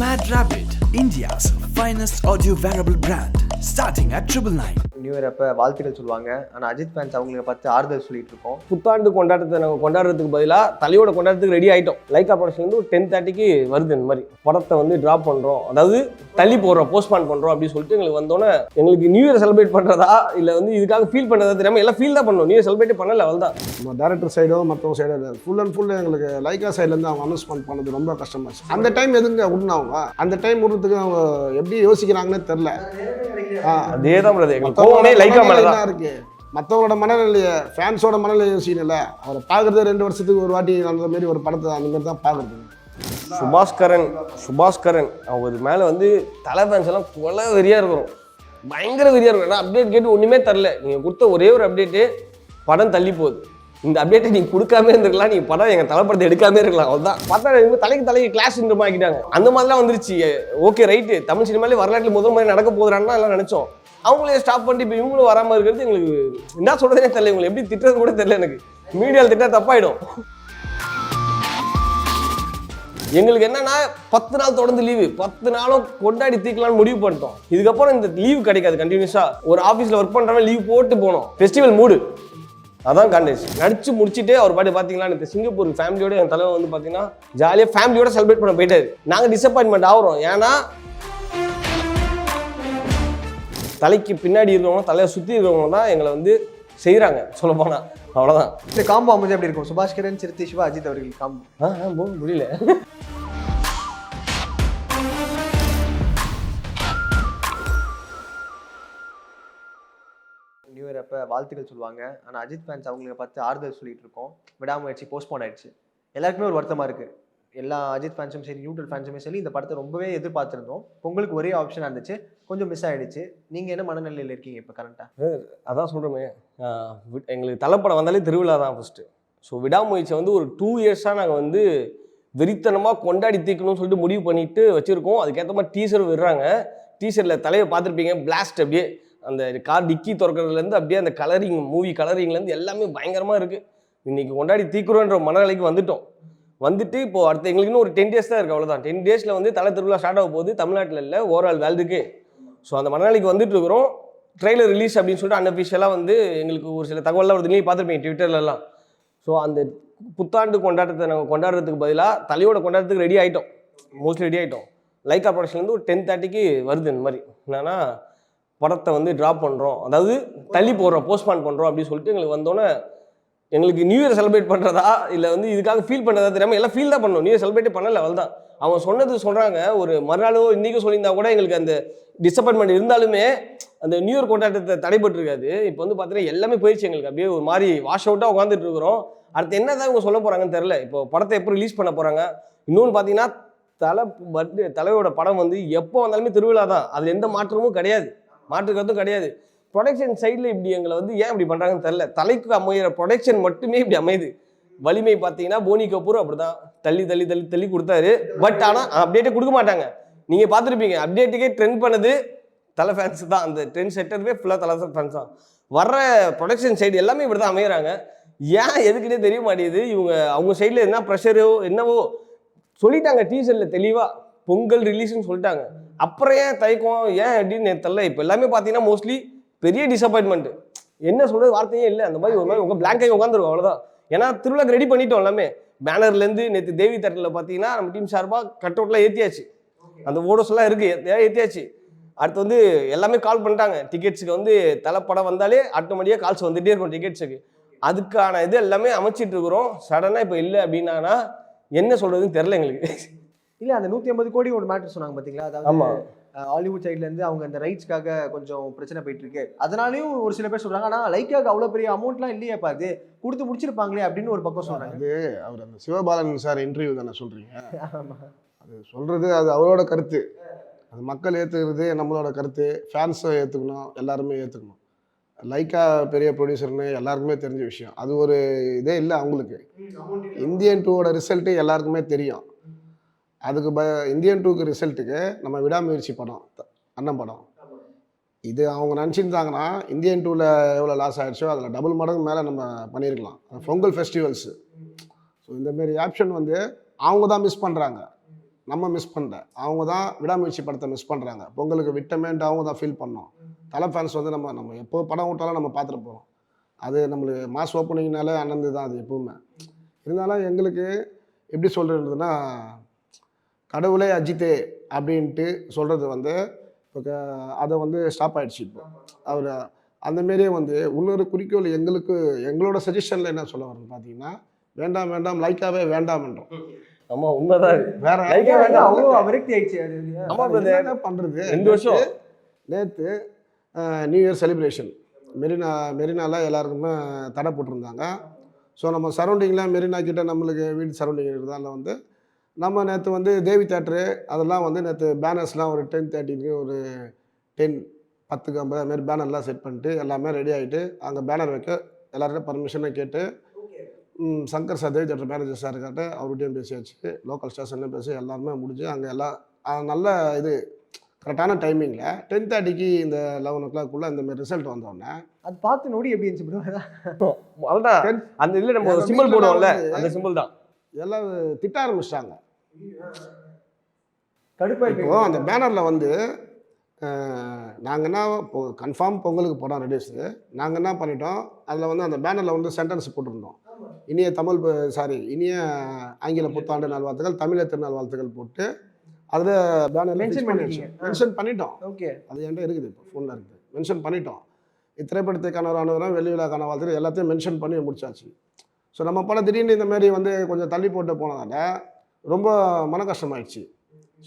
Mad Rabbit, India's finest audio wearable brand, starting at 999. New year அப்போ வாழ்த்துக்கள் சொல்லுவாங்க. ஆனால் அஜித் ஃபேன்ஸ் அவங்களை பார்த்து ஆறுதல் சொல்லிட்டு இருக்கோம். புத்தாண்டு கொண்டாட்டத்தை நாங்கள் கொண்டாடுறதுக்கு பதிலாக தலையோட கொண்டாடுறதுக்கு ரெடி ஆகிட்டோம். லைக்கா ப்ரொடக்ஷன்லேருந்து ஒரு 10:30க்கு வருது. இந்த மாதிரி படத்தை வந்து ட்ராப் பண்ணுறோம், அதாவது தள்ளி போடுறோம், போஸ்ட்பான் பண்ணுறோம் அப்படின்னு சொல்லிட்டு எங்களுக்கு வந்தோன்னே எங்களுக்கு நியூ இயர் செலிப்ரேட் பண்ணுறதா இல்லை வந்து இதுக்காக ஃபீல் பண்ணுறதா தெரியாமல் எல்லாம் ஃபீல் தான் பண்ணணும். நியூ இயர் செலிப்ரேட் பண்ணல, அவள் தான். நம்ம டேரக்டர் சைடோ மற்றவங்க சைடோ ஃபுல் அண்ட் ஃபுல் எங்களுக்கு லைக்கா சைட்லேருந்து அவங்க அனௌன்ஸ்மெண்ட் பண்ணது ரொம்ப கஷ்டமாச்சு. அந்த டைம் எதுங்க விடணும், அவங்க அந்த டைம் விடுறதுக்கு அவங்க எப்படி யோசிக்கிறாங்கன்னே தெரில. அதே தான் லைக்கா இருக்கு. மற்றவங்களோட மனநிலையை, ஃபேன்ஸோட மனநிலையை யோசிக்கல. அவரை பார்க்குறது 2 வருஷத்துக்கு ஒரு வாட்டி அந்த மாதிரி ஒரு படத்தை அந்த மாதிரி தான் பார்க்குறது. சுபாஸ்கரன் அவர் மேலே வந்து தலை ஃபேன்ஸ் எல்லாம் கொலை வெறியாக இருக்கிறோம், பயங்கர வெறியாக இருக்கும். ஏன்னா அப்டேட் கேட்டு ஒன்றுமே தரல. நீங்கள் கொடுத்த ஒரே ஒரு அப்டேட்டு படம் தள்ளி போகுது. இந்த அப்டேட்டை நீங்கள் கொடுக்காம இருந்திருக்கலாம், நீங்கள் படம் எங்கள் தலைப்படத்தை எடுக்காமே இருக்கலாம். அதுதான் பார்த்தா தலைக்கு கிளாஸ் ஆக்கிட்டாங்க. அந்த மாதிரிலாம் வந்துருச்சு. ஓகே ரைட்டு, தமிழ் சினிமாலே வரலாற்றில் முதல் மாதிரி நடக்க போகுதுறான்னா எல்லாம் நினச்சோம். அவங்களே ஸ்டாப் பண்ணிட்டு இப்போ இவங்களும் வராமல் இருக்கிறது எங்களுக்கு என்ன சொல்கிறதே தெரியல. இவங்களை எப்படி திட்டுறது கூட தெரியல. எனக்கு மீடியாவில் திட்டா தப்பாயிடும். எங்களுக்கு என்னன்னா 10 நாள் தொடர்ந்து லீவு, 10 நாளும் கொண்டாடி தீக்கலாம்னு முடிவு பண்ணிட்டோம். இதுக்கப்புறம் இந்த லீவு கிடைக்காது. கண்டினியூஸாக ஒரு ஆஃபீஸில் ஒர்க் பண்ணுறவங்க லீவ் போட்டு போனோம். ஃபெஸ்டிவல் மூடு அதான் காண்டேஜ். நடிச்சு முடிச்சுட்டு அவர் பாட்டு பார்த்தீங்களா, இந்த சிங்கப்பூர் ஃபேமிலியோட என் தலைவர் வந்து பார்த்தீங்கன்னா ஜாலியாக ஃபேமிலியோட செலிப்ரேட் பண்ண போயிட்டாரு. நாங்கள் டிசப்பாயின்மெண்ட் ஆகிறோம். ஏன்னா தலைக்கு பின்னாடி இருக்கிறவங்க, தலையை சுற்றி இருக்கிறவங்க தான் எங்களை வந்து செய்கிறாங்க சொல்ல போனால். அவ்வளோதான். இந்த காம்போ அமைஞ்சு எப்படி இருக்கும்? சுபாஸ்கரன், சிறுத்தை சிவா, அஜித் அவர்கள் காம்போ முடியல. நியூ இயர் அப்போ வாழ்த்துக்கள் சொல்லுவாங்க. ஆனால் அஜித் ஃபேன்ஸ் அவங்களை பார்த்து ஆறுதல் சொல்லிட்டு இருக்கோம். விடாமுயற்சி போஸ்ட்போன் ஆயிடுச்சு. எல்லாருக்குமே ஒரு வருத்தமாக இருக்குது. எல்லா அஜித் ஃபேன்ஸும் சரி, நியூட்ரல் ஃபேன்ஸுமே சரி, இந்த படத்தை ரொம்பவே எதிர்பார்த்துருந்தோம். உங்களுக்கு ஒரே ஆப்ஷனாக இருந்துச்சு, கொஞ்சம் மிஸ் ஆகிடுச்சு. நீங்கள் என்ன மனநிலையில் இருக்கீங்க இப்போ கரண்ட்டாக? அதான் சொல்கிறோமே, எங்களுக்கு தலைப்படம் வந்தாலே திருவிழா தான் ஃபஸ்ட்டு. ஸோ விடாமுயற்சியை வந்து ஒரு 2 இயர்ஸாக நாங்கள் வந்து வெறித்தனமாக கொண்டாடி தீக்கணும்னு சொல்லிட்டு முடிவு பண்ணிட்டு வச்சுருக்கோம். அதுக்கேற்ற மாதிரி டீசர் விடுறாங்க. டீசரில் தலையை பார்த்துருப்பீங்க, பிளாஸ்ட் அப்படியே அந்த கார் டிக்கி திறக்கிறதுலேருந்து அப்படியே அந்த கலரிங், மூவி கலரிங்லேருந்து எல்லாமே பயங்கரமாக இருக்குது. இன்றைக்கி கொண்டாடி தீக்குறோன்ற மனநிலைக்கு வந்துட்டு இப்போது அடுத்து எங்களுக்குன்னு ஒரு 10 days தான் இருக்குது. அவ்வளோதான். 10 daysல வந்து தலை திருவிழா ஸ்டார்ட் ஆக போகுது. தமிழ்நாட்டில் இல்லை, ஓவரால் வேர்ல்டுக்கு. ஸோ அந்த மனநிலைக்கு வந்துட்டு இருக்கிறோம். ட்ரெய்லர் ரிலீஸ் அப்படின்னு சொல்லிட்டு அன்அஃபிஷியலாக வந்து எங்களுக்கு ஒரு சில தகவல்லாம் வருது. நீங்கள் பார்த்துருப்பீங்க ட்விட்டர்லலாம். ஸோ அந்த புத்தாண்டு கொண்டாட்டத்தை நாங்கள் கொண்டாடுறதுக்கு பதிலாக தலையோட கொண்டாடுறதுக்கு ரெடி ஆகிட்டோம். மோஸ்ட்லி ரெடி ஆகிட்டோம். லைக்கா ப்ரொடக்ஷன்லேருந்து ஒரு 10:30க்கு வருது. இந்த மாதிரி என்னன்னா படத்தை வந்து ட்ராப் பண்ணுறோம், அதாவது தள்ளி போடுறோம், போஸ்ட்பான் பண்ணுறோம் அப்படின்னு சொல்லிட்டு எங்களுக்கு வந்தோன்னே எங்களுக்கு நியூ இயர் செலிப்ரேட் பண்ணுறதா இல்லை வந்து இதுக்காக ஃபீல் பண்ணுறதா தெரியாமல் எல்லாம் ஃபீல் தான் பண்ணணும். நியூ இயர் செலிப்ரேட் பண்ணல, அவள் தான். அவங்க சொன்னது சொல்கிறாங்க. ஒரு மறுநாளோ இன்றைக்கும் சொல்லியிருந்தா கூட எங்களுக்கு அந்த டிசப்பாயின்மெண்ட் இருந்தாலுமே அந்த நியூ இயர் கொண்டாட்டத்தை தடைபட்டுருக்காது. இப்போ வந்து பார்த்தீங்கன்னா எல்லாமே போயிடுச்சு. எங்களுக்கு அப்படியே ஒரு மாதிரி வாஷ் அவுட்டாக உட்காந்துட்டு இருக்கிறோம். அடுத்து என்ன தான் இவங்க சொல்ல போகிறாங்கன்னு தெரில. இப்போ படத்தை எப்போ ரிலீஸ் பண்ண போகிறாங்க? இன்னொன்று பார்த்தீங்கன்னா தலையோட படம் வந்து எப்போ வந்தாலுமே திருவிழா தான். அதில் எந்த மாற்றமும் கிடையாது, மாற்றுக்கிறதும் கிடையாது. ப்ரொடக்ஷன் சைடில் இப்படி எங்களை வந்து ஏன் இப்படி பண்ணுறாங்கன்னு தெரில. தலைக்கு அமையிற ப்ரொடக்ஷன் மட்டுமே இப்படி அமையுது. வலிமை பார்த்தீங்கன்னா போனி கபூர் அப்படி தான் தள்ளி கொடுத்தாரு. பட் ஆனால் அப்டேட்டே கொடுக்க மாட்டாங்க. நீங்கள் பார்த்துருப்பீங்க, அப்டேட்டுக்கே ட்ரெண்ட் பண்ணது தலை ஃபேன்ஸ் தான். அந்த ட்ரெண்ட் செட்டருமே ஃபுல்லாக தலை ஃபேன்ஸ் தான். வர்ற ப்ரொடக்ஷன் சைடு எல்லாமே இப்படி தான் அமைகிறாங்க. ஏன் எதுக்குன்னே தெரிய மாட்டேங்குது. இவங்க அவங்க சைடில் என்ன ப்ரெஷரோ என்னவோ சொல்லிட்டாங்க. டீசரில் தெளிவாக பொங்கல் ரிலீஸ்ன்னு சொல்லிட்டாங்க. அப்புறம் ஏன் தயக்கம், ஏன் அப்படின்னு தெரியல. இப்போ எல்லாமே பார்த்தீங்கன்னா மோஸ்ட்லி பெரிய டிசப்பாயின்மெண்ட். என்ன சொல்கிறது வார்த்தையே இல்லை. அந்த மாதிரி ஒரு மாதிரி உங்கள் பிளாங்க் ஆகி உட்காந்துருக்கும், அவ்வளோதான். ஏன்னா திருவிழாக்கு ரெடி பண்ணிட்டோம் எல்லாமே. பேனர்லேருந்து நேற்று தேவி தேட்டரில் பார்த்தீங்கன்னா நம்ம டீம் சார்பாக கட் அவுட்லாம் ஏற்றியாச்சு. அந்த ஓடோஸ்லாம் இருக்குது, ஏற்றியாச்சு. அடுத்து வந்து எல்லாமே கால் பண்ணிட்டாங்க. டிக்கெட்ஸுக்கு வந்து தலைப்படம் வந்தாலே ஆட்டோமேட்டிக்காக கால்ஸ் வந்துகிட்டே இருக்கும் டிக்கெட்ஸுக்கு. அதுக்கான இது எல்லாமே அமைச்சிட்டு இருக்கிறோம். சடனாக இப்போ இல்லை அப்படின்னா என்ன சொல்கிறதுன்னு தெரில எங்களுக்கு. இல்லை, அந்த 150 கோடி ஒரு மேட்டர் சொன்னாங்க பார்த்தீங்களா? அதாவது ஹாலிவுட் சைட்லேருந்து அவங்க அந்த ரைட்ஸ்க்காக கொஞ்சம் பிரச்சனை போயிட்டு இருக்கு. அதனாலையும் ஒரு சில பேர் சொல்கிறாங்க, ஆனால் லைக்காக அவ்வளோ பெரிய அமௌண்ட்லாம் இல்லையே பார்த்து கொடுத்து முடிச்சிருப்பாங்களே அப்படின்னு ஒரு பக்கம் சொல்கிறாங்க. அது அவர் அந்த சிவபாலன் சார் இன்டர்வியூ தானே சொல்கிறீங்க? அது சொல்கிறது அது அவரோட கருத்து. அது மக்கள் ஏற்றுக்கிறது நம்மளோட கருத்து. ஃபேன்ஸை ஏற்றுக்கணும், எல்லாருமே ஏற்றுக்கணும். லைக்கா பெரிய ப்ரொடியூசர்னு எல்லாருக்குமே தெரிஞ்ச விஷயம். அது ஒரு இதே இல்லை அவங்களுக்கு. இந்தியன் 2வோட ரிசல்ட்டு எல்லாருக்குமே தெரியும். அதுக்கு இந்தியன் 2க்கு ரிசல்ட்டுக்கு நம்ம விடாமுயற்சி படம், அண்ணன் படம், இது அவங்க நினச்சிருந்தாங்கன்னா இந்தியன் 2வில் எவ்வளோ லாஸ் ஆகிடுச்சோ அதில் டபுள் மடங்கு மேலே நம்ம பண்ணியிருக்கலாம். பொங்கல் ஃபெஸ்டிவல்ஸு. ஸோ இந்தமாரி ஆப்ஷன் வந்து அவங்க தான் மிஸ் பண்ணுறாங்க. நம்ம மிஸ் பண்ணல, அவங்க தான் விடாமுயற்சி படத்தை மிஸ் பண்ணுறாங்க. பொங்கலுக்கு விட்டமேன்ட்டு அவங்க தான் ஃபீல் பண்ணோம். தலை ஃபேன்ஸ் வந்து நம்ம எப்போ படம் விட்டாலும் நம்ம பார்த்துட்டு போகிறோம். அது நம்மளுக்கு மாஸ் ஓப்பனிங்னாலே ஆனந்து தான் அது எப்பவுமே. இருந்தாலும் எங்களுக்கு எப்படி சொல்கிறதுன்னா, கடவுளே அஜித்தே அப்படின்ட்டு சொல்கிறது வந்து இப்போ அதை வந்து ஸ்டாப் ஆகிடுச்சு. இப்போ அவர் அந்தமாரியே வந்து இன்னொரு குறிக்கோள் எங்களோட சஜஷனில் என்ன சொல்ல வரும்னு பார்த்தீங்கன்னா, வேண்டாம் வேண்டாம் லைக்காவே வேண்டாம்ன்றோம். ஆமா உண்மைதான். வேற அவ்வளோ விரக்தி ஆயிடுச்சு. ஆமா என்ன பண்ணுறது, 2 வருஷம் நேற்று நியூ இயர் செலிப்ரேஷன் மெரினாவில் எல்லாருக்குமே தடை போட்டிருந்தாங்க. ஸோ நம்ம சரௌண்டிங்கில் மெரினா கிட்ட நம்மளுக்கு வீடு சரௌண்டிங் இருக்கிறதால வந்து நம்ம நேற்று வந்து தேவி தேட்டரு அதெல்லாம் வந்து நேற்று பேனர்ஸ்லாம் ஒரு 10:30க்கு ஒரு 10:10க்கு 50 அதுமாரி பேனர்லாம் செட் பண்ணிட்டு எல்லாமே ரெடி ஆகிட்டு அங்கே பேனர் வைக்க எல்லார்கிட்ட பர்மிஷனை கேட்டு சங்கர் சார் தேவி தேட்டர் மேனேஜர் சார் கிட்ட அவர்கிட்டையும் பேசியாச்சு, லோக்கல் ஸ்டேஷன்லேயும் பேசி எல்லாருமே முடிஞ்சு அங்கே எல்லாம் நல்ல இது கரெக்டான டைமிங்கில் 10:30க்கு இந்த 11 o'clock இந்தமாரி ரிசல்ட் வந்தோடனே அது பார்த்து நோடி எப்படி இருந்துச்சு ப்ரோ? அதுதான் அந்த இதில் நம்ம ஒரு சிம்பிள் போடுவோம்ல, அந்த சிம்பிள் தான் எல்லாம் திட்ட ஆரம்பிச்சிட்டாங்க. கடுப்பாக இப்போ அந்த பேனரில் வந்து நாங்கள் என்ன கன்ஃபார்ம் பொங்கலுக்கு போனோம் ரெடியூஸு. நாங்கள் என்ன பண்ணிட்டோம், அதில் வந்து அந்த பேனரில் வந்து சென்டென்ஸ் போட்டிருந்தோம். இனிய ஆங்கில புத்தாண்டு நல்வாழ்த்துக்கள், தமிழர் திருநாள் போட்டு அதில் பேனர் மென்ஷன் பண்ணிட்டோம். ஓகே, அது என்கிட்ட இருக்குது, இப்போ ஃபோனில் இருக்குது, மென்ஷன் பண்ணிட்டோம். இத்திரைப்படத்துக்கான ஒரு அனுவரம் வெள்ளி விழாக்கான வாழ்த்துக்கள் எல்லாத்தையும் மென்ஷன் பண்ணி முடிச்சாச்சு. ஸோ நம்ம படம் திடீர்னு இந்தமாரி வந்து கொஞ்சம் தள்ளி போட்டு போனதால ரொம்ப மன கஷ்டமாயிடுச்சு.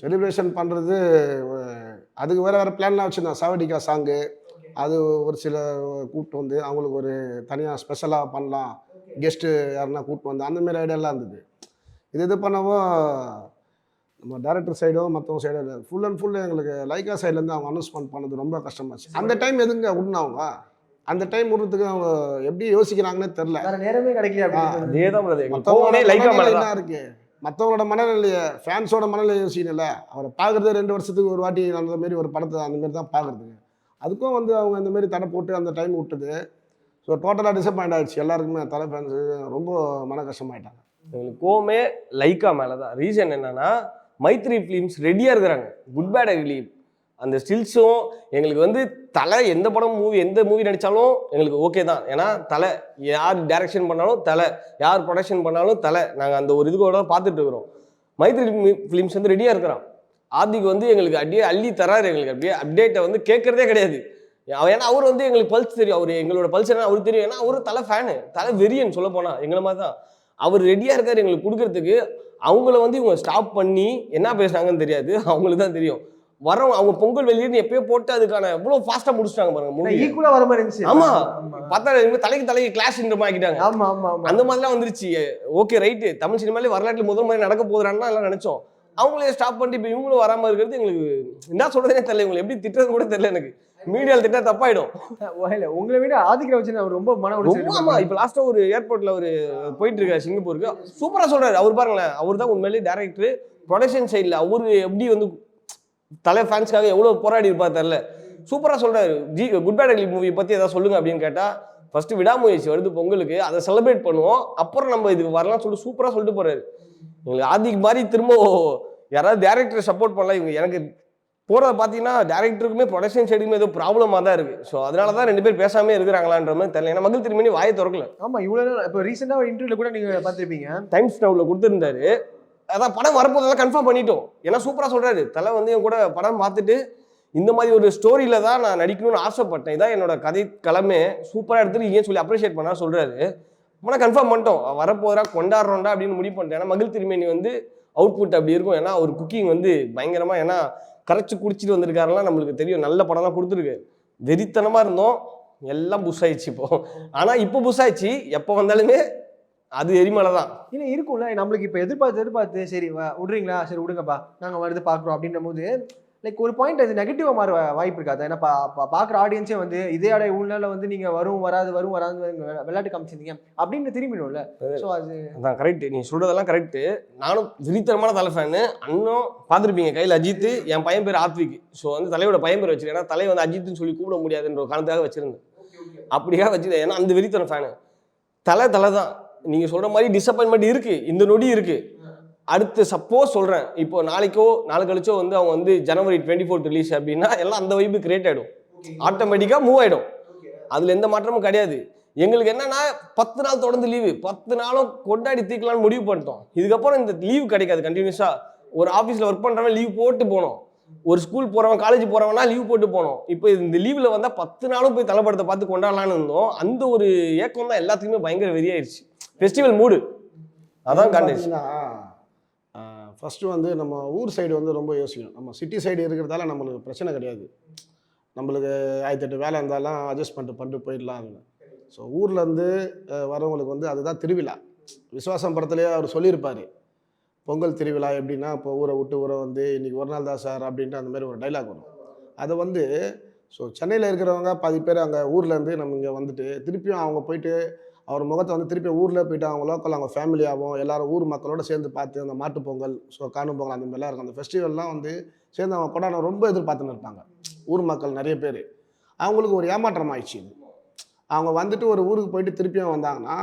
செலிப்ரேஷன் பண்ணுறது அதுக்கு வேறு பிளான்லாம் வச்சுருந்தோம். சாவடிக்கா சாங்கு அது ஒரு சில கூப்பிட்டு வந்து அவங்களுக்கு ஒரு தனியாக ஸ்பெஷலாக பண்ணலாம், கெஸ்ட்டு யாருன்னா கூப்பிட்டு வந்து அந்தமாரி ஐடியாலாம் இருந்தது. இது பண்ணவும் நம்ம டேரக்டர் சைடும் மற்றவங்க சைடும் இல்லை, ஃபுல் அண்ட் ஃபுல் எங்களுக்கு லைக்கா சைட்லேருந்து அவங்க அனௌன்ஸ்மெண்ட் பண்ணது ரொம்ப கஷ்டமாச்சு. அந்த டைம் எதுங்க விடணும் அவங்க, அந்த டைம் விடுறதுக்கு அவங்க எப்படி யோசிக்கிறாங்கன்னே தெரில. நேரமே கிடைக்கல. என்ன இருக்கு மற்றவங்களோட மனநிலையை ஃபேன்ஸோட மனநிலையை யோசிக்கல. அவரை பார்க்குறது 2 வருஷத்துக்கு ஒரு வாட்டி அந்த மாரி ஒரு படத்தை அந்தமாரி தான் பார்க்குறதுக்கு. அதுக்கும் வந்து அவங்க இந்தமாரி தடை போட்டு அந்த டைம் விட்டுது. ஸோ டோட்டலாக டிசப்பாயிண்ட் ஆகிடுச்சு எல்லாருக்குமே. தலை ஃபேன்ஸு ரொம்ப மன கஷ்டமாயிட்டாங்க. எங்களுக்கு கோவமே லைக்கா மேலே தான். ரீசன் என்னன்னா, மைத்ரி ஃபிலிம்ஸ் ரெடியாக இருக்கிறாங்க. குட் பேட் அக்லி அந்த ஸ்டில்ஸும் எங்களுக்கு வந்து தலை எந்த படம் எந்த மூவி நடித்தாலும் எங்களுக்கு ஓகே தான். ஏன்னா தலை யார் டைரக்ஷன் பண்ணாலும் தலை, யார் ப்ரொடக்ஷன் பண்ணாலும் தலை. நாங்கள் அந்த ஒரு இதுக்கூட பார்த்துட்டு இருக்கிறோம். மைத்ரி ஃபிலிம்ஸ் வந்து ரெடியாக இருக்கிறான். ஆதிக்கு வந்து எங்களுக்கு அப்படியே அள்ளி தராரு. எங்களுக்கு அப்படியே அப்டேட்டை வந்து கேட்குறதே கிடையாது. ஏன்னா அவர் வந்து எங்களுக்கு பல்ஸ் தெரியும், அவர் எங்களோட பல்ஸ் என்ன அவருக்கு தெரியும். ஏன்னா அவரு தலை ஃபேனு, தலை வெறியன்னு சொல்ல போனால் எங்களை மாதிரி தான். அவர் ரெடியாக இருக்கார் எங்களுக்கு கொடுக்கறதுக்கு. அவங்கள வந்து இவங்க ஸ்டாப் பண்ணி என்ன பேசுனாங்கன்னு தெரியாது, அவங்களுக்கு தான் தெரியும். வரவங்க அவங்க பொங்கல் வெளியிருந்து எப்பயோ போட்டு அதுக்கான எவ்வளோ ஃபாஸ்ட்டாக முடிச்சிட்டாங்க பாருங்க. ஈக்குவலாக வர மாதிரி இருந்துச்சு. ஆமா, பார்த்தா தலைக்கு கிளாஸ் ஆக்கிட்டாங்க. ஆமா ஆமா ஆமா, அந்த மாதிரிலாம் வந்துருச்சு. ஓகே ரைட்டு, தமிழ் சினிமாலே வரலாற்றில் முதல் மாதிரி நடக்க போதுறான்னு எல்லாம் நினைச்சோம். அவங்களே ஸ்டாப் பண்ணிட்டு இப்போ இவங்களும் வராமல் இருக்கிறது எங்களுக்கு என்ன சொல்றதுனே தெரியல. இவங்களை எப்படி திட்டுறது கூட தெரியல எனக்கு. மீடியாவில் திட்டா தப்பாயிடும். உங்களை விட ஆதிக்கிற வச்சு அவர் ரொம்ப மன உடைச்சு. ஆமா, இப்போ லாஸ்ட்டாக ஒரு ஏர்போர்ட்டில் ஒரு போயிட்டு இருக்காரு சிங்கப்பூருக்கு. சூப்பராக சொல்றாரு. அவர் பாருங்களேன், அவர் தான் உண்மையிலேயே டேரக்டர். ப்ரொடக்ஷன் சைடில் அவரு எப்படி வந்து தலை ஃபேன்ஸ்க்காக எவ்வளோ போராடி இருப்பார் தெரில. சூப்பராக சொல்கிறாரு. குட் பேட் அக்லி மூவி பற்றி எதாவது சொல்லுங்க அப்படின்னு கேட்டால், ஃபஸ்ட்டு விடாமுயற்சி வருது பொங்கலுக்கு, அதை செலிப்ரேட் பண்ணுவோம், அப்புறம் நம்ம இதுக்கு வரலாம் சொல்லிட்டு சூப்பராக சொல்லிட்டு போகிறாரு. எங்களுக்கு ஆதிக்கு மாதிரி திரும்ப யாராவது டேரக்டரை சப்போர்ட் பண்ணலாம். இவங்க எனக்கு போகிறத பார்த்தீங்கன்னா டேரக்டருக்குமே ப்ரொடக்ஷன் சைடுக்குமே ஏதோ ப்ராப்ளமாக தான் இருக்குது. ஸோ அதனால தான் 2 பேர் பேசாமே இருக்கிறாங்களான்ற மாதிரி தெரியல. ஏன்னா மகள் திரும்பி வாயை திறக்கல. ஆமாம், இவ்வளோ இப்போ ரீசெண்டாக இன்டர்வியூவில் கூட நீங்கள் பார்த்துருப்பீங்க, டைம்ஸ் நவுல கொடுத்துருந்தாரு. அதான் படம் வரப்போதெல்லாம் கன்ஃபார்ம் பண்ணிட்டோம். ஏன்னா சூப்பராக சொல்கிறாரு. தலை வந்து என் கூட படம் பார்த்துட்டு இந்த மாதிரி ஒரு ஸ்டோரியில் தான் நான் நடிக்கணும்னு ஆசைப்பட்டேன், இதான் என்னோட கதை களமே, சூப்பராக எடுத்துட்டு ஏன் சொல்லி அப்ரிஷியேட் பண்ணா சொல்கிறாரு. ஆனால் கன்ஃபார்ம் பண்ணிட்டோம், வரப்போகிறா கொண்டாடுறோண்டா அப்படின்னு முடிவு பண்ணிட்டேன். ஏன்னா மகள் திருமணி வந்து அவுட்புட் அப்படி இருக்கும். ஏன்னா அவர் குக்கிங் வந்து பயங்கரமாக, ஏன்னா கரைச்சி குடிச்சிட்டு வந்திருக்காருலாம் நம்மளுக்கு தெரியும். நல்ல படம்லாம் கொடுத்துருக்கு. வெறித்தனமாக இருந்தோம், எல்லாம் புஷ் ஆயிடுச்சு இப்போ. ஆனால் இப்போ புஷ் ஆயிடுச்சு, எப்போ வந்தாலுமே அது எரிமலை தான். இல்லை இருக்கும்ல, நம்மளுக்கு இப்போ எதிர்பார்த்து சரி விட்றீங்களா, சரி விடுங்கப்பா நாங்கள் வருது பார்க்குறோம் அப்படின்ற போது லைக் ஒரு பாயிண்ட் அது நெகட்டிவாக மாற வாய்ப்பு இருக்காது. ஏன்னா பார்க்குற ஆடியன்ஸே வந்து இதே உள்நாளில் வந்து நீங்கள் வரும் வராது விளையாட்டு காமிச்சிருந்தீங்க அப்படின்னு திரும்பிடும்ல. ஸோ அதுதான் கரெக்ட், நீ சொல்கிறதெல்லாம் கரெக்டு. நானும் விரித்தனமான தலை ஃபேனு. அண்ணன் பார்த்துருப்பீங்க கையில் அஜித், என் பையன் பேர் ஆத்விக். ஸோ வந்து தலையோட பையன் பேர் வச்சிருக்கேன். ஏன்னா தலை வந்து அஜித்னு சொல்லி கூப்பிட முடியாதுன்ற ஒரு காரணத்துக்காக வச்சிருந்தேன். அப்படியாக வச்சுருந்தேன். ஏன்னா அந்த விரித்தன ஃபேனு. தலை தான். நீங்கள் சொல்கிற மாதிரி டிசப்பாயின்மெண்ட் இருக்குது, இந்த நொடி இருக்குது. அடுத்து சப்போஸ் சொல்கிறேன், இப்போ நாளைக்கோ நாளை கழிச்சோ வந்து அவங்க வந்து ஜனவரி 24 ரிலீஸ் அப்படின்னா எல்லாம் அந்த வைப்பு கிரியேட் ஆகிடும், ஆட்டோமேட்டிக்காக மூவ் ஆகிடும். அதில் எந்த மாற்றமும் கிடையாது. எங்களுக்கு என்னன்னா 10 நாள் தொடர்ந்து லீவு, 10 நாளும் கொண்டாடி தீக்கலாம்னு முடிவு பண்ணிட்டோம். இதுக்கப்புறம் இந்த லீவ் கிடைக்காது. கண்டினியூஸாக ஒரு ஆஃபீஸில் ஒர்க் பண்ணுறவன் லீவ் போட்டு போகணும், ஒரு ஸ்கூல் போகிறவன் காலேஜ் போகிறவனா லீவ் போட்டு போகணும். இப்போ இந்த லீவில் வந்தால் 10 நாளும் போய் தலைப்படத்தை பார்த்து கொண்டாடலான்னு இருந்தோம். அந்த ஒரு ஏக்கம் தான் எல்லாத்துக்குமே பயங்கர வெறியாயிருச்சு. ஃபெஸ்டிவல் மூடு அதான் காண்டேஜ். ஃபஸ்ட்டு வந்து நம்ம ஊர் சைடு வந்து ரொம்ப யோசிக்கணும். நம்ம சிட்டி சைடு இருக்கிறதால நம்மளுக்கு பிரச்சனை கிடையாது. நம்மளுக்கு 1008 வேலை இருந்தாலும் அட்ஜஸ்ட் பண்ணிட்டு போயிடலாம். ஸோ ஊர்லேருந்து வரவங்களுக்கு வந்து அதுதான் திருவிழா. விஸ்வாசம் படத்துலேயே அவர் சொல்லியிருப்பார், பொங்கல் திருவிழா எப்படின்னா இப்போ ஊரை விட்டு ஊரை வந்து இன்றைக்கி ஒரு நாள் தான் சார் அப்படின்ட்டு அந்த மாதிரி ஒரு டைலாக் வரும். அதை வந்து ஸோ சென்னையில் இருக்கிறவங்க பாதி பேர் அங்கே ஊர்லேருந்து நம்ம இங்கே வந்துட்டு திருப்பியும் அவங்க போயிட்டு அவர் முகத்தை வந்து திருப்பி ஊரில் போயிட்டு அவங்க லோக்கல் அவங்க ஃபேமிலியாகவும் எல்லோரும் ஊர் மக்களோட சேர்ந்து பார்த்து அந்த மாட்டு பொங்கல், ஸோ காணும் பொங்கல் அந்த மாதிரிலாம் இருக்கும். அந்த ஃபெஸ்டிவல்லாம் வந்து சேர்ந்து அவங்க கொண்டாட ரொம்ப எதிர்பார்த்துன்னு இருப்பாங்க ஊர் மக்கள் நிறைய பேர். அவங்களுக்கு ஒரு ஏமாற்றம் ஆயிடுச்சு இது. அவங்க வந்துட்டு ஒரு ஊருக்கு போயிட்டு திருப்பியும் வந்தாங்கன்னா,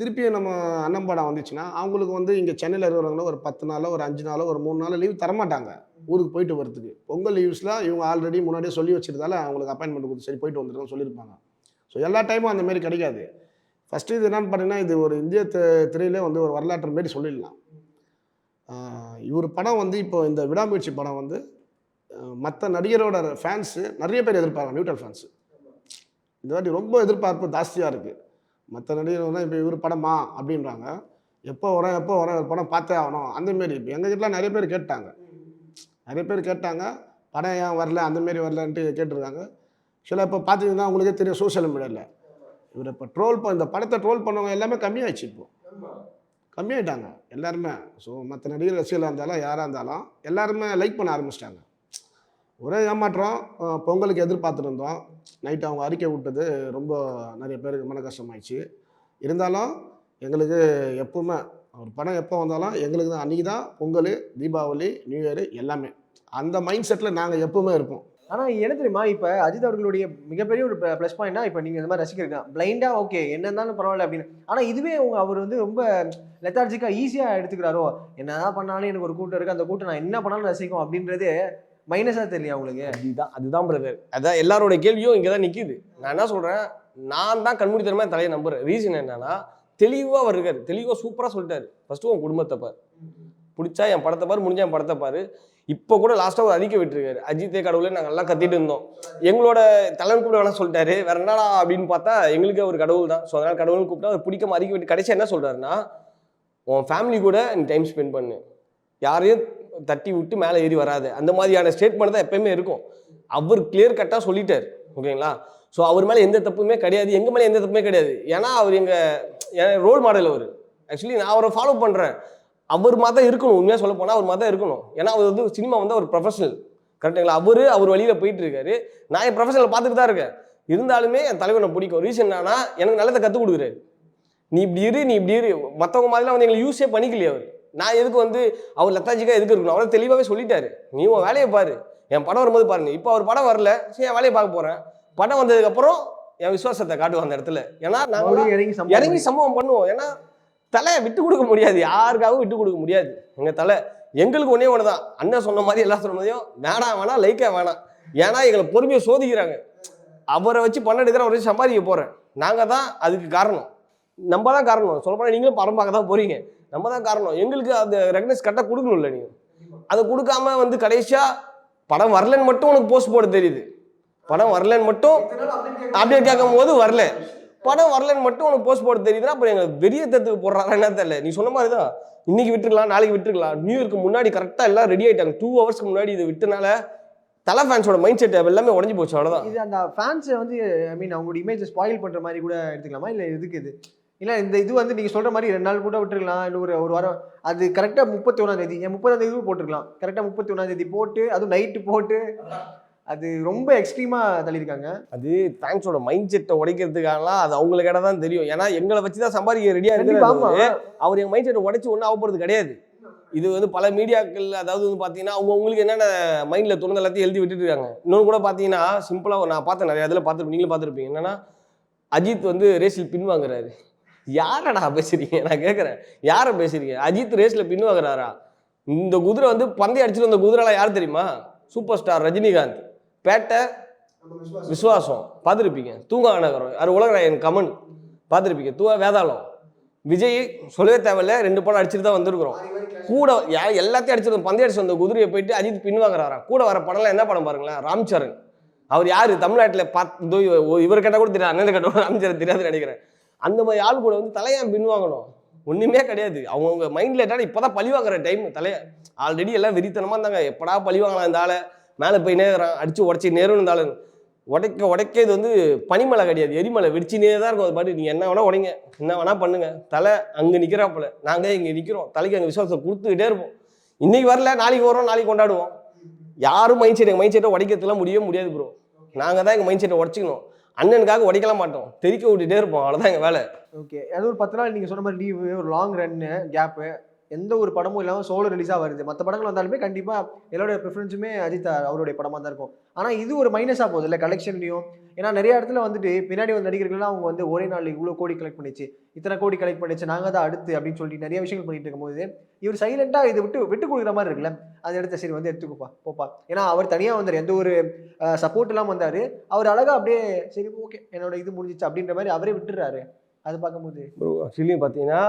திருப்பியும் நம்ம அண்ணன் படம் வந்துச்சுன்னா அவங்களுக்கு வந்து இங்கே சென்னையில் இருக்கிறவங்கள ஒரு 10 நாளோ ஒரு 5 நாளோ ஒரு 3 நாளோ லீவ் தரமாட்டாங்க ஊருக்கு போயிட்டு வரதுக்கு. பொங்கல் லீவ்ஸில் இவங்க ஆல்ரெடி முன்னாடியே சொல்லி வச்சிருந்தால அவங்களுக்கு அப்பாயின்மெண்ட் கொடுத்து சரி போயிட்டு வந்துருக்கோம்னு சொல்லியிருப்பாங்க. ஸோ எல்லா டைமும் அந்த மாதிரி கிடைக்காது. ஃபஸ்ட்டு இது என்னென்னு பார்த்தீங்கன்னா, இது ஒரு இந்திய திரையிலே வந்து ஒரு வரலாற்று மாரி சொல்லிடலாம். இவர் படம் வந்து இப்போ இந்த விடாமுயற்சி படம் வந்து மற்ற நடிகரோட ஃபேன்ஸு நிறைய பேர் எதிர்பார்ப்பாங்க, நியூட்ரல் ஃபேன்ஸு. இந்த வாட்டி ரொம்ப எதிர்பார்ப்பு ஜாஸ்தியாக இருக்குது. மற்ற நடிகர்கள் தான் இப்போ இவர் படமா அப்படின்றாங்க, எப்போ வரேன் ஒரு படம் பார்த்தே ஆகணும் அந்தமாரி. இப்போ எங்கள் வீட்டில் நிறைய பேர் கேட்டாங்க படம் ஏன் வரல அந்தமாரி வரலன்ட்டு கேட்டிருக்காங்க. சில இப்போ பார்த்தீங்கன்னா உங்களுக்கே தெரியும் சோஷியல் மீடியாவில் இவர் இப்போ இந்த படத்தை ட்ரோல் பண்ணவங்க எல்லாமே கம்மியாகிடுச்சு. கம்மியாயிட்டாங்க எல்லாருமே. ஸோ மற்ற நடிகர் ரசிகர்களாக இருந்தாலும் யாராக இருந்தாலும் எல்லாருமே லைக் பண்ண ஆரம்பிச்சிட்டாங்க. ஒரே ஏமாற்றம், பொங்கலுக்கு எதிர்பார்த்துட்டு இருந்தோம், நைட்டு அவங்க அறிக்கை விட்டது ரொம்ப நிறைய பேருக்கு மன கஷ்டமாயிடுச்சு. இருந்தாலும் எங்களுக்கு எப்பவுமே ஒரு படம் எப்போ வந்தாலும் எங்களுக்கு தான் அன்றைக்கி தான் பொங்கல், தீபாவளி, நியூ இயரு எல்லாமே. அந்த மைண்ட் செட்டில் நாங்கள் எப்பவுமே இருப்போம். ஆனால் என்ன தெரியுமா, இப்போ அஜித் அவர்களுடைய மிகப்பெரிய ஒரு ப்ளஸ் பாயிண்ட்னா, இப்போ நீங்கள் இந்த மாதிரி ரசிக்கிறீங்க பிளைண்டாக ஓகே என்ன இருந்தாலும் பரவாயில்ல அப்படின்னு. ஆனால் இதுவே அவர் வந்து ரொம்ப லெத்தார்ஜிக்காக ஈஸியாக எடுத்துக்கிறாரோ, என்னதான் பண்ணாலும் எனக்கு ஒரு கூட்டம் இருக்குது, அந்த கூட்டம் நான் என்ன பண்ணாலும் ரசிக்கும் அப்படின்றது மைனஸாக தெரியல அவங்களுக்கு. அதுதான் பிரதர். அதான் எல்லாரோட கேள்வியும் இங்கே தான் நிற்கிது. நான் என்ன சொல்கிறேன், நான் தான் கண்மூடித்தனமாக தலையை நம்புறேன். ரீசன் என்னன்னா, தெளிவாக அவர் இருக்காரு, தெளிவாக சூப்பராக சொல்லிட்டாரு. ஃபஸ்ட்டு உன் குடும்பத்தை பாரு, பிடிச்சா என் படத்தை பாரு, முடிஞ்சா என் படத்தை பாரு. இப்போ கூட லாஸ்ட்டாக ஒரு அறிக்கை விட்டுருக்காரு, அஜித்தே கடவுளே நாங்கள் எல்லாம் கத்திட்டு இருந்தோம், எங்களோட தலைவன் கூட வேணா சொல்லிட்டாரு, வேற என்னடா அப்படின்னு பார்த்தா எங்களுக்கு அவர் கடவுள் தான். ஸோ அதனால் கடவுள்னு கூப்பிட்டா அவர் பிடிக்காம அறிக்கை விட்டு கடைசியாக என்ன சொல்கிறாருன்னா, உன் ஃபேமிலி கூட நீ டைம் ஸ்பெண்ட் பண்ணு, யாரையும் தட்டி விட்டு மேலே ஏறி வராது, அந்த மாதிரியான ஸ்டேட்மெண்ட் தான் எப்பயுமே இருக்கும். அவர் கிளியர் கட்டாக சொல்லிட்டார். ஓகேங்களா? ஸோ அவர் மேலே எந்த தப்புமே கிடையாது, எங்கள் மேலே எந்த தப்புமே கிடையாது. ஏன்னா அவர் எங்கள் ரோல் மாடல். அவர் ஆக்சுவலி நான் அவரை ஃபாலோ பண்ணுறேன். அவர் மாதிரி தான் இருக்கணும். உண்மையாக சொல்ல போனால் அவர் மாதிரி தான் இருக்கணும். ஏன்னா அவர் வந்து சினிமா வந்து ஒரு ப்ரொஃபஷனல். கரெக்டுங்களா? அவர் வழியில் போயிட்டு இருக்காரு, நான் என் ப்ரொஃபஷனல் பார்த்துட்டு தான் இருக்கேன். இருந்தாலுமே என் தலைவனை பிடிக்கும். ரீசன் என்னன்னா, எனக்கு நல்லதை கற்றுக் கொடுக்குறாரு. நீ இப்படி இரு, மற்றவங்க மாதிரிலாம் வந்து எங்களை யூஸே பண்ணிக்கலையே அவர். நான் எதுக்கு வந்து அவர் லெத்தாஜிக்காக எதுக்கு இருக்கணும், அவரை தெளிவாகவே சொல்லிட்டாரு, நீ உன் வேலையை பாரு, என் படம் வரும்போது பாருங்க. இப்போ அவர் படம் வரல, சரி என் வேலையை பார்க்க போகிறேன். படம் வந்ததுக்கப்புறம் என் விசுவாசத்தை காட்டுவோம் அந்த இடத்துல. ஏன்னா நாங்கள் இறங்கி சம்பவம் பண்ணுவோம். ஏன்னா தலையை விட்டு கொடுக்க முடியாது, யாருக்காகவும் விட்டு கொடுக்க முடியாது. எங்கள் தலை எங்களுக்கு ஒன்றே ஒன்று தான், அண்ணன் சொன்ன மாதிரி எல்லாம் சொன்ன மாதிரியும் வேணாம் லைக்காக வேணாம். ஏன்னா எங்களை பொறுமையை சோதிக்கிறாங்க. அவரை வச்சு பண்ண எடுக்கிற அவரை சம்பாதிக்க போகிறேன், நாங்கள் தான் அதுக்கு காரணம். நம்ம தான் காரணம். சொல்லப்போனால் நீங்களும் படம் பார்க்க தான் போகிறீங்க, நம்ம தான் காரணம். எங்களுக்கு அந்த ரெகனைஸ் கரெக்டாக கொடுக்கணும்ல. நீங்கள் அதை கொடுக்காம வந்து கடைசியாக படம் வரலன்னு மட்டும் உனக்கு போஸ்ட் போட தெரியுது, படம் வரலன்னு மட்டும் அப்டேட் கேட்கும் போது வரல, படம் வரலன்னு மட்டும் உனக்கு போஸ்ட் போட தெரியுதுன்னா அப்புறம் எங்கள் பெரிய தத்துக்கு போடுறாங்க என்ன தெரியல. நீ சொன்ன மாதிரி தான், இன்னைக்கு விட்டுருக்கலாம், நாளைக்கு விட்டுருக்கலாம். நியூ இயர்க்கு முன்னாடி கரெக்டாக எல்லாம் ரெடி ஆகிட்டாங்க. 2 ஹவர்ஸ்க்கு முன்னாடி இது விட்டனால தலை ஃபேன்ஸோட மைண்ட் செட் எல்லாமே உடஞ்சி போச்சு. அவ்வளோதான். இது அந்த ஃபேன்ஸை வந்து ஐ மீன் அவங்களோட இமேஜை ஸ்பாயில் பண்ணுற மாதிரி கூட எடுத்துக்கலாமா, இல்லை எதுக்கு இது? இல்லை இந்த இது வந்து நீங்கள் சொல்கிற மாதிரி 2 நாள் கூட விட்டுருக்கலாம், இல்லை ஒரு வாரம். அது கரெக்டாக 31ஆம் தேதி, 30ஆம் தேதி போட்டிருக்கலாம். கரெக்டாக 31ஆம் தேதி போட்டு, அதுவும் நைட்டு போட்டு, அது ரொம்ப எக்ஸ்ட்ரீமாக தள்ளியிருக்காங்க. அது ஃபேன்ஸோட மைண்ட் செட்டை உடைக்கிறதுக்காகலாம் அது அவங்களுக்கு இடம் தான் தெரியும். ஏன்னா எங்களை வச்சு தான் சம்பாதிக்க ரெடியாக இருக்கு. அவர் எங்கள் மைண்ட் செட்டை உடைச்சி ஒன்றும் ஆக போகிறது கிடையாது. இது வந்து பல மீடியாக்கள், அதாவது வந்து பார்த்தீங்கன்னா அவங்களுக்கு என்னென்ன மைண்டில் தோணுது எல்லாத்தையும் எழுதி விட்டுட்டு இருக்காங்க. இன்னொன்று கூட பார்த்தீங்கன்னா சிம்பிளாக நான் பார்த்தேன், நிறைய இதில் பார்த்துருப்பேன், நீங்களும் பார்த்துருப்பீங்க. என்னன்னா அஜித் வந்து ரேஸில் பின் வாங்குறாரு. யாரடா பேசுறீங்க? நான் கேட்குறேன், யாரை பேசுறீங்க? அஜித் ரேஸில் பின்வாங்குறாரா? இந்த குதிரை வந்து பந்தயம் அடிச்சுட்டு வந்த குதிரைலாம் யார் தெரியுமா? Super star Rajinikanth. பேட்டை விஸ்வாசம் பார்த்துருப்பீங்க. தூங்கா நகரம் அது உலகநாயகன் கமன் பார்த்துருப்பீங்க. வேதாளம் விஜய் சொல்லவே தேவையில்ல, 2 படம் அடிச்சுட்டு தான் வந்திருக்கிறோம். கூட எல்லாத்தையும் அடிச்சிருந்தோம். பந்தயம் அடிச்சு வந்த குதிரையை போயிட்டு அஜித் பின்வாங்குறாராம். கூட வர படம்லாம் என்ன படம் பாருங்களேன், ராம் சரண். அவர் யாரு தமிழ்நாட்டில் பார்த்து இவர் கேட்டால் கூட தெரியாது, அண்ணன் கேட்டால் ராம் சரண் தெரியாதுன்னு நினைக்கிறேன். அந்த மாதிரி ஆள் கூட வந்து தலையான் பின்வாங்கணும் ஒன்றுமே கிடையாது. அவங்க மைண்டில் என்னன்னா இப்போ தான் பழி வாங்குற டைம். தலையை ஆல்ரெடி எல்லாம் வெறித்தனமாக இருந்தாங்க, எப்படா பழி வாங்கலாம் இந்த ஆளை, மேலே போய் நேரம் அடிச்சு உடச்சி நேரம் இருந்தாலும் உடைக்க இது வந்து பனிமலை கிடையாது, எரிமலை வெடிச்சினே தான் இருக்கும். அது பாட்டு நீங்கள் என்ன வேணா உடைங்க, என்ன வேணா பண்ணுங்க. தலை அங்கே நிற்கிறாப்புல, நாங்கள் இங்கே நிற்கிறோம். தலைக்கு அங்கே விசுவாசத்தை கொடுத்துக்கிட்டே இருப்போம். இன்னைக்கு வரல, நாளைக்கு வரோம், நாளைக்கு கொண்டாடுவோம். யாரும் மைண்ட் செட்டை உடைக்கிறதுலாம் முடியாது ப்ரோ. நாங்கள் தான் எங்கள் மைண்ட் செட்டை உடச்சிக்கணும். அண்ணனுக்காக உடைக்கலாம் மாட்டோம், தெரிக்க விட்டுட்டே இருப்போம். அவ்வளோதான் எங்கள் வேலை. ஓகே, அது ஒரு 10 நாள் நீங்கள் சொன்ன மாதிரி லீவு, ஒரு லாங் ரன்னு கேப்பு, எந்த ஒரு படமும் இல்லாமல் சோலோ ரிலீஸாக வருது. மற்ற படங்கள் வந்தாலுமே கண்டிப்பாக எல்லாருடைய ப்ரிஃபரன்ஸுமே அஜித் அவருடைய படமாக தான் இருக்கும். ஆனால் இது ஒரு மைனஸாக போகுது இல்லை கலெக்ஷன்லையும். ஏன்னா நிறைய இடத்துல வந்துட்டு பின்னாடி வந்து நடிகர்கள்லாம் அவங்க வந்து ஒரே நாள் இவ்வளோ கோடி கலெக்ட் பண்ணிச்சு, இத்தனை கோடி கலெக்ட் பண்ணிச்சு, நாங்கள் தான் அடுத்து அப்படின்னு சொல்லிட்டு நிறைய விஷயங்கள் பண்ணிட்டு இருக்கும்போது இவர் சைலண்டாக இதை விட்டு கொடுக்குற மாதிரி இருக்குல்ல. அதை எடுத்த சரி வந்து எடுத்துக்கோப்பா போப்பா. ஏன்னா அவர் தனியாக வந்தார், எந்த ஒரு சப்போர்ட் இல்லாமல் வந்தார். அவர் அழகாக அப்படியே சரி ஓகே என்னோட இது முடிஞ்சிச்சு அப்படின்ற மாதிரி அவரே விட்டுறாரு. அது பார்க்கும்போது ப்ரோ ஆக்சுவலி பார்த்தீங்கன்னா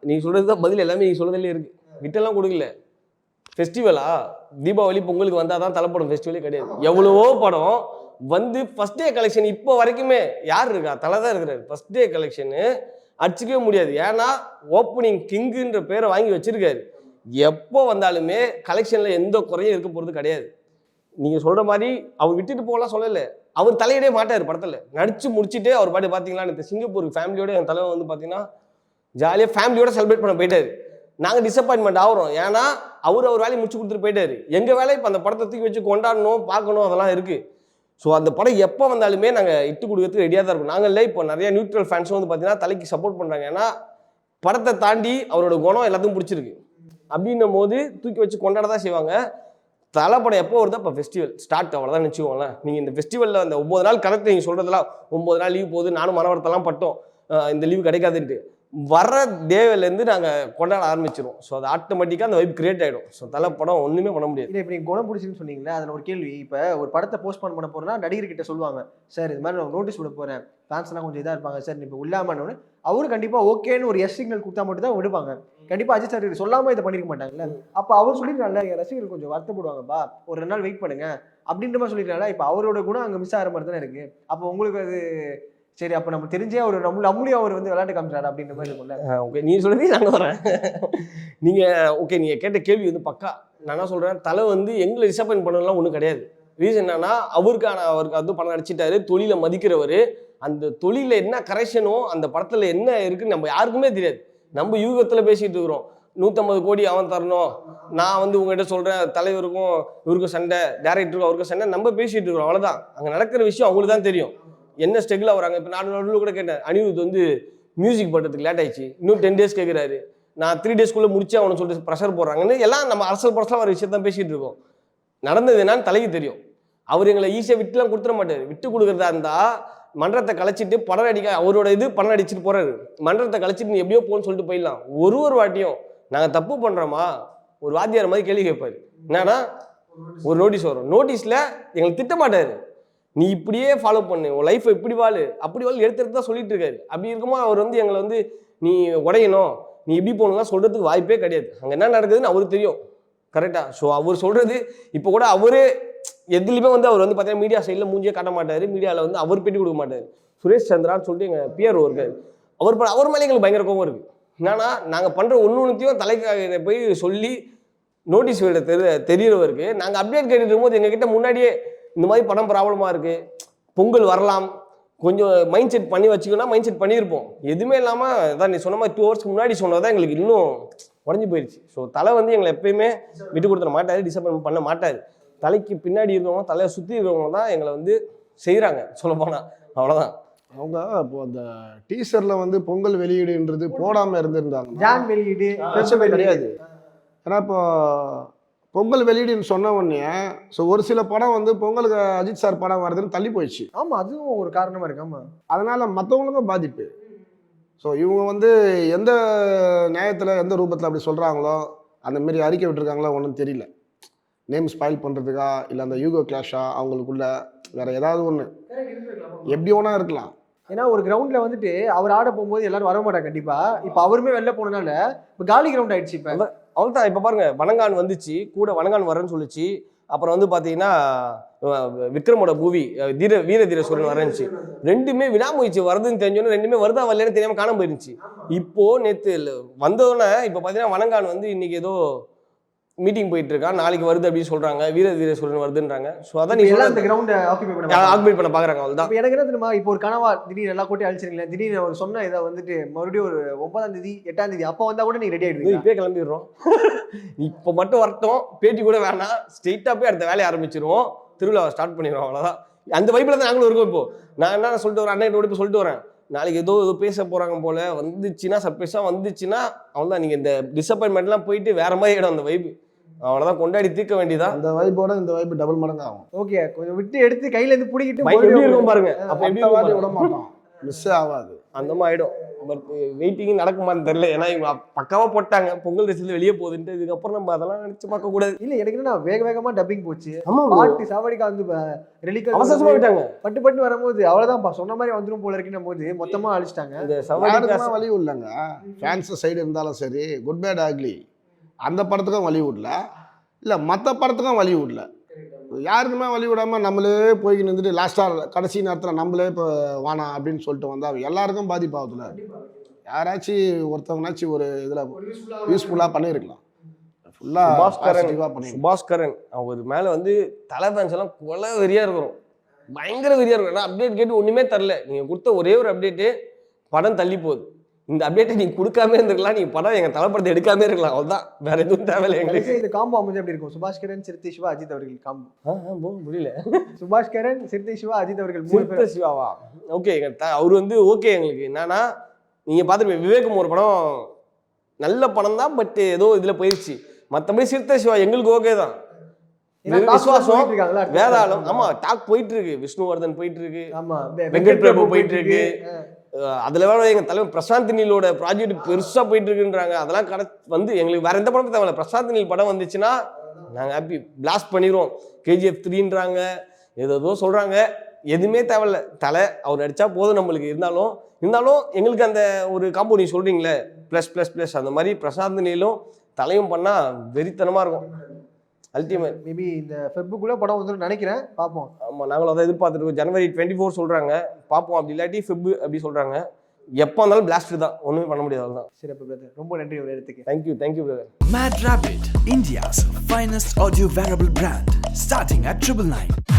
நீங்கள் சொல்கிறது தான் பதில். எல்லாமே நீங்கள் சொல்கிறதுலே இருக்குது. விட்டெல்லாம் கொடுக்கல. ஃபெஸ்டிவலா தீபாவளி பொங்கலுக்கு வந்தால் தான் தலைப்படம் ஃபெஸ்டிவலே கிடையாது. எவ்வளவோ படம் வந்து ஃபஸ்ட் டே கலெக்ஷன் இப்போ வரைக்குமே யார் இருக்கா? தலை தான் இருக்கிறாரு. ஃபஸ்ட் டே கலெக்ஷனு அடிச்சிக்கவே முடியாது. ஏன்னா ஓப்பனிங் கிங்குன்ற பேரை வாங்கி வச்சிருக்காரு. எப்போ வந்தாலுமே கலெக்ஷனில் எந்த குறையும் இருக்க போகிறது கிடையாது. நீங்கள் சொல்கிற மாதிரி அவர் விட்டுட்டு போகலாம் சொல்லலை. அவர் தலையிடே மாட்டார் படத்தில். நடிச்சு முடிச்சுட்டு அவர் பாட்டு பார்த்தீங்களா, இந்த சிங்கப்பூருக்கு ஃபேமிலியோட என் தலைவர் வந்து பார்த்தீங்கன்னா ஜாலியாக ஃபேமிலியோட செலிப்ரேட் பண்ண போயிட்டாரு. நாங்கள் டிசப்பாயின்மெண்ட் ஆகிறோம். ஏன்னா அவர் வேலையை முடிச்சு கொடுத்துட்டு போயிட்டாரு. எங்கள் வேலை இப்போ அந்த படத்தை தூக்கி வச்சு கொண்டாடணும், பார்க்கணும், அதெல்லாம் இருக்குது. ஸோ அந்த படம் எப்போ வந்தாலுமே நாங்கள் இட்டு கொடுக்கறதுக்கு ரெடியாக தான் இருக்கும். நாங்கள் இல்லை இப்போ நிறைய நியூட்ரல் ஃபேன்ஸும் வந்து பார்த்தீங்கன்னா தலைக்கு சப்போர்ட் பண்ணுறாங்க. ஏன்னா படத்தை தாண்டி அவரோட குணம் எல்லாத்தையும் பிடிச்சிருக்கு. அப்படின்னும் போது தூக்கி வச்சு கொண்டாட தான் செய்வாங்க. தலை படம் எப்போ வருதோ இப்போ ஃபெஸ்டிவல் ஸ்டார்ட், அவ்வளோதான் நினச்சிக்கோங்களேன். நீங்கள் இந்த ஃபெஸ்டிவலில் அந்த 9 நாள் கரெக்ட் நீங்கள் சொல்கிறதுலாம் 9 நாள் லீவ் போகுது. நானும் மனவரத்தெல்லாம் பட்டோம் இந்த லீவு கிடைக்காதுன்ட்டு. வர டேவிலேருந்து நாங்கள் கொண்டாட ஆரம்பிச்சிடும். ஸோ அது ஆட்டோமேட்டிக்காக அந்த வைப் கிரியேட் ஆகிடும். ஸோ தலை படம் ஒன்றுமே பண்ண முடியாது. இல்லை இப்போ நீங்கள் குணம் பிடிச்சின்னு சொன்னீங்களே, அதில் ஒரு கேள்வி. இப்போ ஒரு படத்தை போஸ்ட்போன் பண்ண போகிறோன்னா நடிகர்கிட்ட சொல்லுவாங்க, சார் இது மாதிரி நான் நோட்டீஸ் விட போகிறேன், ஃபேன்ஸ்லாம் கொஞ்சம் இதாக இருப்பாங்க சார், இப்போ இல்லாமன்னு அவரும் கண்டிப்பாக ஓகேன்னு ஒரு எஸ் சிக்னல் கொடுத்தா மட்டும் தான் விடுவாங்க. கண்டிப்பாக அஜித் சார் சொல்லாமல் இதை பண்ணிருக்க மாட்டாங்கல்ல. அப்போ அவர் சொல்லியிருக்காங்கல்ல, என் ரசிகர்கள் கொஞ்சம் வருத்தப்படுவாங்கப்பா, ஒரு 2 நாள் வெயிட் பண்ணுங்க அப்படின்ற மாதிரி சொல்லியிருக்காங்க. இப்போ அவரோட குணம் அங்கே மிஸ் ஆகிற மாதிரி தானே இருக்குது. அப்போ உங்களுக்கு அது சரி, அப்போ நம்ம தெரிஞ்சே அவர் நம்மளையும் அவர் வந்து விளையாட்டு காமிச்சாரு அப்படின்ற மாதிரி இருக்கும்ல. ஓகே, நீங்கள் சொல்லுறது நாங்கள் வரேன். நீங்கள் கேட்ட கேள்வி வந்து பக்கா. நான் என்ன சொல்கிறேன், தலை வந்து எங்களை டிசப்பாயின்ட் பண்ணலாம் ஒன்றும் கிடையாது. ரீசன் என்னன்னா அவருக்கு வந்து படம் நடிச்சிட்டாரு, தொழிலை மதிக்கிறவர். அந்த தொழிலில் என்ன கரெக்ஷனோ அந்த படத்தில் என்ன இருக்குன்னு நம்ம யாருக்குமே தெரியாது. நம்ம யூகத்தில் பேசிகிட்டு இருக்கிறோம். 150 கோடி அவன் தரணும், நான் வந்து உங்ககிட்ட சொல்கிறேன் தலைவருக்கும் இவருக்கும் சண்டை, டேரக்டருக்கும் அவருக்கும் சண்டை, நம்ம பேசிகிட்டு இருக்கிறோம். அவ்வளோதான். அங்கே நடக்கிற விஷயம் அவங்களுக்கு தான் தெரியும். என்ன ஸ்டெகில் வராங்க. இப்போ நான் நடுவில் கூட கேட்டேன், அனிருத் வந்து மியூசிக் பண்ணுறதுக்கு லேட் ஆயிடுச்சு, இன்னும் 10 days கேட்குறாரு, நான் 3 daysக்குள்ளே முடிச்சு அவனை சொல்லிட்டு ப்ரெஷர் போடுறாங்கன்னு எல்லாம் நம்ம அரசல் பரசலாக வர விஷயத்தான் பேசிகிட்டு இருக்கோம். நடந்தது என்னன்னு தலைக்கு தெரியும். அவர் எங்களை ஈஸியாக விட்டுலாம் கொடுத்துட மாட்டார். விட்டு கொடுக்குறதா இருந்தால் மன்றத்தை கலைச்சிட்டு படம் அடிக்க அவரோட இது படம் அடிச்சுட்டு போகிறாரு. மன்றத்தை கலைச்சிட்டு நீ எப்படியோ போன்னு சொல்லிட்டு போயிடலாம். ஒரு வாட்டியும் நாங்கள் தப்பு பண்ணுறோமா ஒரு வாத்தியார் மாதிரி கேள்வி கேட்பாரு. என்னன்னா ஒரு நோட்டீஸ் வரும். நோட்டீஸில் எங்களுக்கு திட்ட மாட்டார், நீ இப்படியே ஃபாலோ பண்ணு, உன் லைஃப்பை இப்படி வாழு அப்படி வாழு எடுத்து தான் சொல்லிட்டு இருக்காரு. அப்படி இருக்கும்போது அவர் வந்து எங்களை வந்து நீ உடையணும், நீ இப்படி போகணும்லாம் சொல்கிறதுக்கு வாய்ப்பே கிடையாது. அங்கே என்ன நடக்குதுன்னு அவருக்கு தெரியும் கரெக்டாக. ஸோ அவர் சொல்கிறது இப்போ கூட அவரே எதுலையுமே வந்து அவர் வந்து பார்த்தீங்கன்னா மீடியா சைடில் மூஞ்சியே காட்ட மாட்டார். மீடியாவில் வந்து அவர் பேட்டி கொடுக்க மாட்டார். சுரேஷ் சந்திரான்னு சொல்லிட்டு எங்கள் பிஆர்ஓ இருக்காரு, அவர் மேலே எங்களுக்கு பயங்கர கோவம் இருக்குது. என்னன்னா நாங்கள் பண்ணுற ஒன்றுத்தையும் தலைக்காக போய் சொல்லி நோட்டீஸ் விட தெரியறவருக்கு நாங்கள் அப்டேட் கேட்டுட்டு இருக்கும்போது எங்ககிட்ட முன்னாடியே இந்த மாதிரி படம் ப்ராப்ளமாக இருக்குது, பொங்கல் வரலாம், கொஞ்சம் மைண்ட் செட் பண்ணி வச்சுக்கோன்னா மைண்ட் செட் பண்ணியிருப்போம். எதுவுமே இல்லாமல் அதான் நீ சொன்ன மாதிரி 2 hours முன்னாடி சொன்னதான் எங்களுக்கு இன்னும் உடஞ்சி போயிடுச்சு. ஸோ தலை வந்து எங்களை எப்பயுமே விட்டு கொடுத்துட மாட்டார், டிசப்பாயின்ட் பண்ண மாட்டார். தலைக்கு பின்னாடி இருக்கிறவங்க தலையை சுற்றி இருக்கிறவங்க தான் எங்களை வந்து செய்கிறாங்க சொல்ல போனால். அவ்வளோதான். அவங்க இப்போ அந்த டீசரில் வந்து பொங்கல் வெளியீடுன்றது போடாமல் இருந்திருந்தாங்க. ஜான் வெளியீடு பிரச்சனை கிடையாது. ஏன்னா இப்போ பொங்கல் வெளியீடுன்னு சொன்ன உடனே ஸோ ஒரு சில படம் வந்து பொங்கலுக்கு அஜித் சார் படம் வருதுன்னு தள்ளி போயிடுச்சு. ஆமாம், அதுவும் ஒரு காரணமாக இருக்கு. ஆமாம், அதனால் மற்றவங்களுக்கும் பாதிப்பு. ஸோ இவங்க வந்து எந்த நியாயத்தில் எந்த ரூபத்தில் அப்படி சொல்கிறாங்களோ அந்த மாரி அறிக்கை விட்டுருக்காங்களோ ஒன்றும் தெரியல. நேம் ஸ்பாயில் பண்ணுறதுக்கா இல்லை அந்த யூகோ கிளாஷா அவங்களுக்குள்ள வேறு ஏதாவது ஒன்று எப்படி வேணா இருக்கலாம். ஏன்னா ஒரு கிரவுண்டில் வந்துட்டு அவர் ஆட போகும்போது எல்லாரும் வர மாட்டாங்க கண்டிப்பாக. இப்போ அவருமே வெளில போனனால இப்போ காலி கிரவுண்ட் ஆயிடுச்சு. இப்போ அவ்வளோதான். இப்போ பாருங்க, வணங்கான் வந்துச்சு, கூட வணங்கான் வரேன்னு சொல்லிச்சு. அப்புறம் வந்து பார்த்தீங்கன்னா விக்ரமோட மூவி வீர தீர சூரன் வரேன்னுச்சு. ரெண்டுமே விடாமுயற்சி வருதுன்னு தெரிஞ்சோன்னு ரெண்டுமே வருதா வரலன்னு தெரியாமல் காணாம போயிருந்துச்சு. இப்போ நேற்று வந்தோடனே இப்போ பார்த்தீங்கன்னா வணங்கான் வந்து இன்னைக்கு ஏதோ மீட்டிங் போயிட்டு இருக்கான், நாளைக்கு வருது அப்படின்னு சொல்றாங்க, வீர தீர சூரன் வருதுன்றாங்க. ஸோ அதான் நீங்க அந்த கிரவுண்டை ஆக்குபை பண்ண பாக்குறாங்க. அவ்வளோதான். எனக்கு என்ன தெரியுமா, இப்போ ஒரு கனவா திடீர்னு எல்லா கோட்டையும் அழிச்சிருங்களேன், திடீர்னு அவர் சொன்ன இதை வந்துட்டு மறுபடியும் ஒரு 9ஆம் தேதி 8ஆம் தேதி அப்போ வந்தா கூட நீங்க ரெடி ஆயிடுவீங்க. இப்பயே கிளம்பிடுறோம். இப்போ மட்டும் வரட்டும், பேட்டி கூட வேணாம், ஸ்ட்ரெயிட்டா போய் அடுத்த வேலையை ஆரம்பிச்சிருவோம், திருவிழாவை ஸ்டார்ட் பண்ணிடுவோம். அவ்வளோதான். அந்த வைப்பில் தான் நாங்களும் இருக்கோம். இப்போ நான் என்ன சொல்லிட்டு வரேன், அண்ணன் போய் சொல்லிட்டு வரேன், நாளைக்கு ஏதோ பேச போறாங்க போல, வந்துச்சுன்னா சர்ப்ரைஸா வந்துச்சுன்னா அவ்வளோதான். நீங்க இந்த டிசப்பாயின்மெண்ட்லாம் போயிட்டு வேற மாதிரி ஆயிடும் அந்த வைப்பு. அவ்வளோதான், கொண்டாடி தீர்க்க வேண்டியதான். அந்த வைப்போட இந்த வைப்பு டபுள் மடங்கு ஆகும். ஓகே, கொஞ்சம் விட்டு எடுத்து கையில இருந்து பிடிக்கிட்டு எப்படி இருக்கும் பாருங்க. அப்போ எப்படி வாட்டி விட மாட்டோம், மிஸ் ஆகாது, அந்த மாதிரி ஆயிடும். பட் வெயிட்டிங் நடக்குமான்னு தெரியல. ஏன்னா இவங்க பக்காவா போட்டாங்க பொங்கல் ரிசல்ட் வெளியே போகுதுன்ட்டு. இதுக்கப்புறம் நம்ம அதெல்லாம் நினைச்சு பார்க்க கூடாது. இல்ல எனக்கு என்ன வேக வேகமா டப்பிங் போச்சு. ஆமா, பாட்டு சாவடிக்கா வந்து ரெலிகா அவசரமா விட்டாங்க. பட்டு பட்டு வரும்போது அவ்வளவுதான் சொன்ன மாதிரி வந்துடும் போல இருக்குன்னும் போது மொத்தமா அழிச்சிட்டாங்க. இந்த சவாடிக்கா வழி இல்லைங்க. ஃபேன்ஸ் சைடு இருந்தாலும் சரி, குட் பேட் ஆக்லி அந்த படத்துக்கும் வழி விடல, இல்லை மற்ற படத்துக்கும் வழி விடல, யாருக்குமே வழி விடாமல் நம்மளே போய் நின்றுட்டு லாஸ்ட்டாக கடைசி நேரத்தில் நம்மளே இப்போ வானா அப்படின்னு சொல்லிட்டு வந்தால் எல்லாருக்கும் பாதிப்பாகுதுல. யாராச்சும் ஒருத்தவங்கனாச்சும் ஒரு இதில் யூஸ்ஃபுல்லாக பண்ணியிருக்கலாம். ஃபுல்லாக சுபாஸ்கரன் அவர் மேலே வந்து தலை ஃபேன்ஸ் எல்லாம் கொலை வெறியாக இருக்கிறோம், பயங்கர வெறியாக இருக்கும். ஏன்னா அப்டேட் கேட்டு ஒன்றுமே தரல. நீங்கள் கொடுத்த ஒரே ஒரு அப்டேட்டு படம் தள்ளி போகுது. இந்த அப்டேட்டை நீங்க கொடுக்காம இருந்திருக்கலாம், நீங்க படம் எங்க தலைப்படத்தை எடுக்காம இருக்கலாம், அவ்வளவுதான். வேற எதுவும் தேவையில்லை எங்களுக்கு. இந்த காம்போ அமைஞ்சு எப்படி இருக்கும்? சுபாஷ்கரன், சிறுத்தை சிவா, அஜித் அவர்கள் காம்போ. புரியல. சுபாஷ்கரன், சிறுத்தை சிவா, அஜித் அவர்கள். சிறுத்தை சிவாவா? ஓகே, அவர் வந்து ஓகே. எங்களுக்கு என்னன்னா, நீங்க பாத்துருப்பீங்க விவேகம் ஒரு படம் நல்ல படம் தான், பட் ஏதோ இதுல போயிடுச்சு. மற்றபடி சிறுத்தை சிவா எங்களுக்கு ஓகே தான். விசுவாசம், வேதாளம், ஆமா டாக் போயிட்டு இருக்கு, விஷ்ணுவர்தன் போயிட்டு இருக்கு, வெங்கட் பிரபு போயிட்டு இருக்கு. அதுல வேற எங்க தலைவர் பிரசாந்த் நீலோட ப்ராஜெக்ட் பெருசா போயிட்டு இருக்குன்றாங்க. அதெல்லாம் வந்து எங்களுக்கு வேற எந்த படமும் தேவையில்ல. பிரசாந்த் நீல் படம் வந்துச்சுன்னா நாங்க ஹாப்பி, பிளாஸ்ட் பண்ணிடுவோம். KGF 3ன்றாங்க, ஏதோ சொல்றாங்க, எதுவுமே தேவையில்ல. தலை அவர் அடிச்சா போதும் நம்மளுக்கு. இருந்தாலும் எங்களுக்கு அந்த ஒரு காம்போ நீ சொல்றீங்களே ப்ளஸ் அந்த மாதிரி பிரசாந்த் நீலும் தலையும் பண்ணா வெறித்தனமா இருக்கும். அல்டிமேட். மேபி இந்த ஃபெப்ருக்குள்ள படம் வந்து நினைக்கிறேன், பார்ப்போம். ஆமாம், நாங்களும் அதை எதிர்பார்த்துருக்கோம். ஜனவரி 24 சொல்கிறாங்க, பார்ப்போம். அப்படி இல்லாட்டி ஃபெப் அப்படி சொல்கிறாங்க. எப்போ இருந்தாலும் பிளாஸ்ட் தான், ஒன்றுமே பண்ண முடியாது. அவ்வளோதான். சரி பிரதர், ரொம்ப நன்றி ஒரு இடத்துக்கு. Thank you brother. Mad Rabbit, India's finest audio wearable brand, starting at 999.